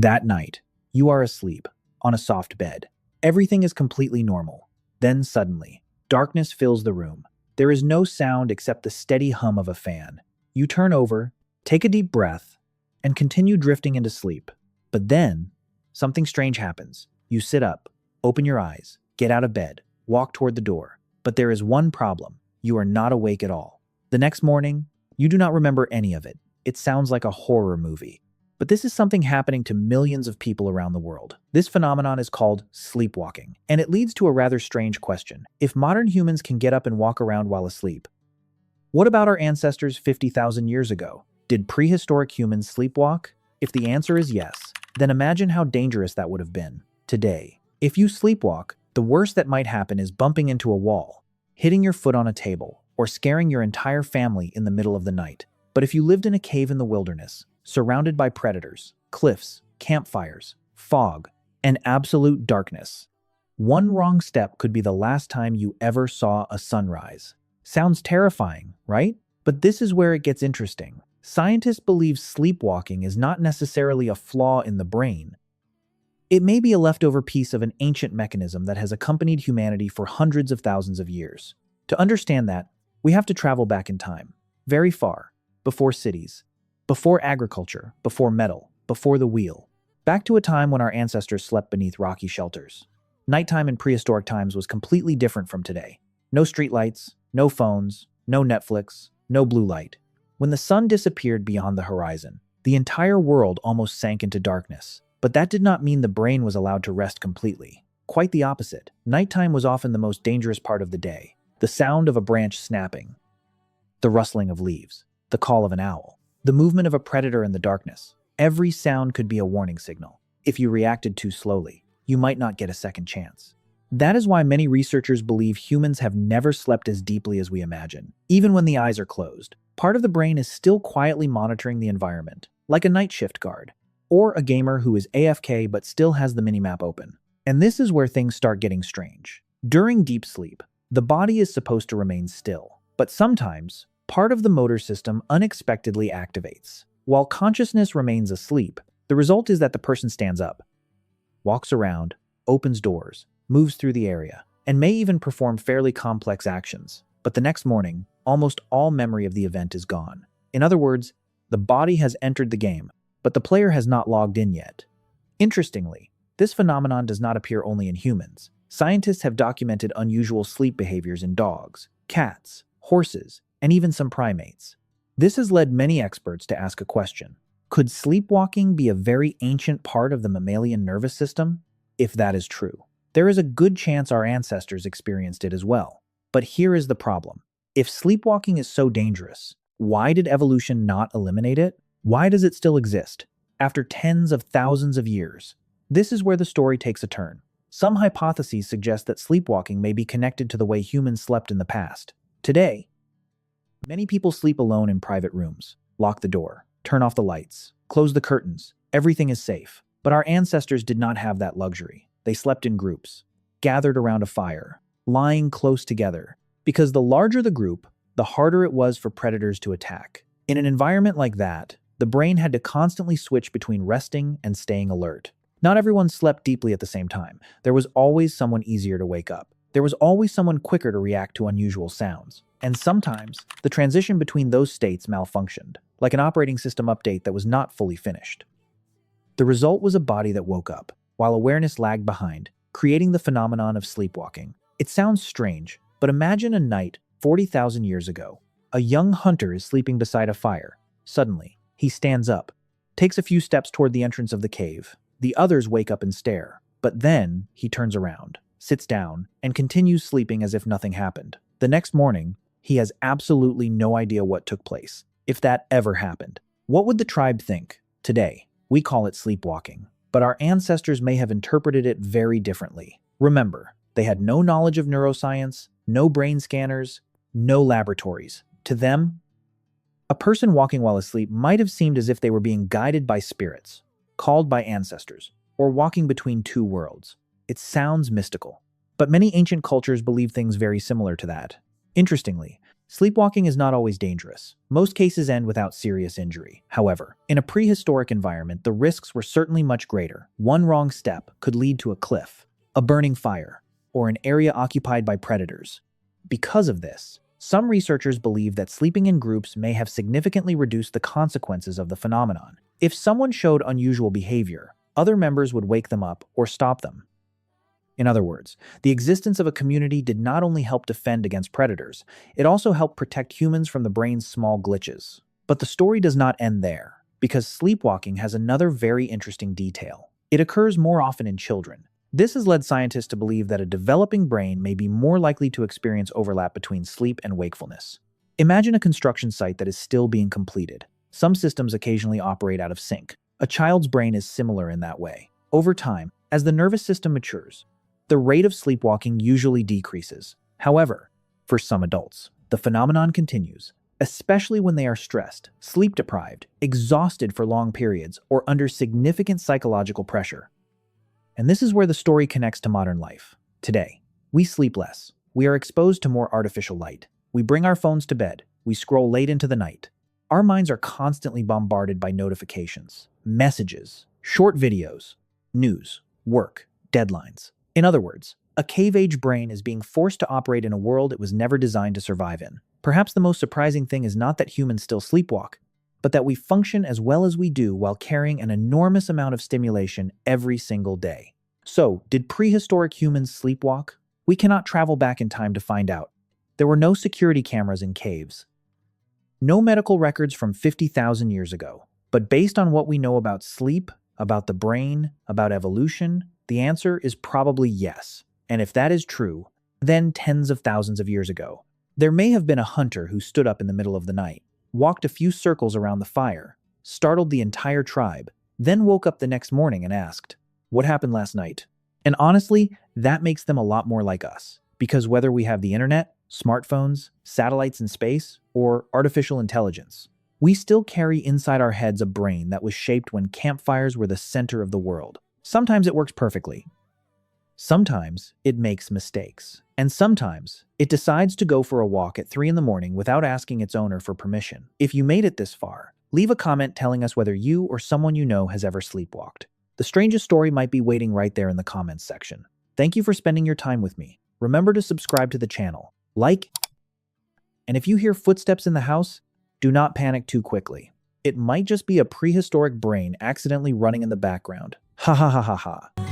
That night, you are asleep, on a soft bed. Everything is completely normal. Then suddenly, darkness fills the room. There is no sound except the steady hum of a fan. You turn over, take a deep breath, and continue drifting into sleep. But then, something strange happens. You sit up, open your eyes, get out of bed, walk toward the door. But there is one problem. You are not awake at all. The next morning, you do not remember any of it. It sounds like a horror movie. But this is something happening to millions of people around the world. This phenomenon is called sleepwalking, and it leads to a rather strange question. If modern humans can get up and walk around while asleep, what about our ancestors 50,000 years ago? Did prehistoric humans sleepwalk? If the answer is yes, then imagine how dangerous that would have been. Today, if you sleepwalk, the worst that might happen is bumping into a wall, hitting your foot on a table, or scaring your entire family in the middle of the night. But if you lived in a cave in the wilderness, surrounded by predators, cliffs, campfires, fog, and absolute darkness, one wrong step could be the last time you ever saw a sunrise. Sounds terrifying, right? But this is where it gets interesting. Scientists believe sleepwalking is not necessarily a flaw in the brain. It may be a leftover piece of an ancient mechanism that has accompanied humanity for hundreds of thousands of years. To understand that, we have to travel back in time, very far, before cities, before agriculture, before metal, before the wheel, back to a time when our ancestors slept beneath rocky shelters. Nighttime in prehistoric times was completely different from today. No streetlights, no phones, no Netflix, no blue light. When the sun disappeared beyond the horizon, the entire world almost sank into darkness. But that did not mean the brain was allowed to rest completely. Quite the opposite. Nighttime was often the most dangerous part of the day. The sound of a branch snapping, the rustling of leaves, the call of an owl, the movement of a predator in the darkness. Every sound could be a warning signal. If you reacted too slowly, you might not get a second chance. That is why many researchers believe humans have never slept as deeply as we imagine. Even when the eyes are closed, part of the brain is still quietly monitoring the environment, like a night shift guard, or a gamer who is AFK but still has the minimap open. And this is where things start getting strange. During deep sleep, the body is supposed to remain still, but sometimes, part of the motor system unexpectedly activates. While consciousness remains asleep, the result is that the person stands up, walks around, opens doors, moves through the area, and may even perform fairly complex actions. But the next morning, almost all memory of the event is gone. In other words, the body has entered the game, but the player has not logged in yet. Interestingly, this phenomenon does not appear only in humans. Scientists have documented unusual sleep behaviors in dogs, cats, horses, and even some primates. This has led many experts to ask a question. Could sleepwalking be a very ancient part of the mammalian nervous system? If that is true, there is a good chance our ancestors experienced it as well. But here is the problem. If sleepwalking is so dangerous, why did evolution not eliminate it? Why does it still exist? After tens of thousands of years, this is where the story takes a turn. Some hypotheses suggest that sleepwalking may be connected to the way humans slept in the past. Today, many people sleep alone in private rooms, lock the door, turn off the lights, close the curtains. Everything is safe. But our ancestors did not have that luxury. They slept in groups, gathered around a fire, lying close together, because the larger the group, the harder it was for predators to attack. In an environment like that, the brain had to constantly switch between resting and staying alert. Not everyone slept deeply at the same time. There was always someone easier to wake up. There was always someone quicker to react to unusual sounds. And sometimes, the transition between those states malfunctioned, like an operating system update that was not fully finished. The result was a body that woke up, while awareness lagged behind, creating the phenomenon of sleepwalking. It sounds strange, but imagine a night 40,000 years ago. A young hunter is sleeping beside a fire. Suddenly, he stands up, takes a few steps toward the entrance of the cave. The others wake up and stare, but then he turns around, sits down, and continues sleeping as if nothing happened. The next morning, he has absolutely no idea what took place, if that ever happened. What would the tribe think? Today, we call it sleepwalking, but our ancestors may have interpreted it very differently. Remember, they had no knowledge of neuroscience, no brain scanners, no laboratories. To them, a person walking while asleep might have seemed as if they were being guided by spirits, called by ancestors, or walking between two worlds. It sounds mystical, but many ancient cultures believe things very similar to that. Interestingly, Sleepwalking is not always dangerous. Most cases end without serious injury. However, in a prehistoric environment, the risks were certainly much greater. One wrong step could lead to a cliff, a burning fire, or an area occupied by predators. Because of this, some researchers believe that sleeping in groups may have significantly reduced the consequences of the phenomenon. If someone showed unusual behavior, other members would wake them up or stop them. In other words, the existence of a community did not only help defend against predators, it also helped protect humans from the brain's small glitches. But the story does not end there, because sleepwalking has another very interesting detail. It occurs more often in children. This has led scientists to believe that a developing brain may be more likely to experience overlap between sleep and wakefulness. Imagine a construction site that is still being completed. Some systems occasionally operate out of sync. A child's brain is similar in that way. Over time, as the nervous system matures, the rate of sleepwalking usually decreases. However, for some adults, the phenomenon continues, especially when they are stressed, sleep-deprived, exhausted for long periods, or under significant psychological pressure. And this is where the story connects to modern life. Today, we sleep less. We are exposed to more artificial light. We bring our phones to bed. We scroll late into the night. Our minds are constantly bombarded by notifications, messages, short videos, news, work, deadlines. In other words, a cave-age brain is being forced to operate in a world it was never designed to survive in. Perhaps the most surprising thing is not that humans still sleepwalk, but that we function as well as we do while carrying an enormous amount of stimulation every single day. So, did prehistoric humans sleepwalk? We cannot travel back in time to find out. There were no security cameras in caves. No medical records from 50,000 years ago. But based on what we know about sleep, about the brain, about evolution, the answer is probably yes. And if that is true, then tens of thousands of years ago, there may have been a hunter who stood up in the middle of the night, walked a few circles around the fire, startled the entire tribe, then woke up the next morning and asked, "What happened last night?" And honestly, that makes them a lot more like us, because whether we have the internet, smartphones, satellites in space, or artificial intelligence, we still carry inside our heads a brain that was shaped when campfires were the center of the world. Sometimes it works perfectly. Sometimes it makes mistakes. And sometimes it decides to go for a walk at 3 in the morning without asking its owner for permission. If you made it this far, leave a comment telling us whether you or someone you know has ever sleepwalked. The strangest story might be waiting right there in the comments section. Thank you for spending your time with me. Remember to subscribe to the channel, like, and if you hear footsteps in the house, do not panic too quickly. It might just be a prehistoric brain accidentally running in the background. Ha ha ha ha ha.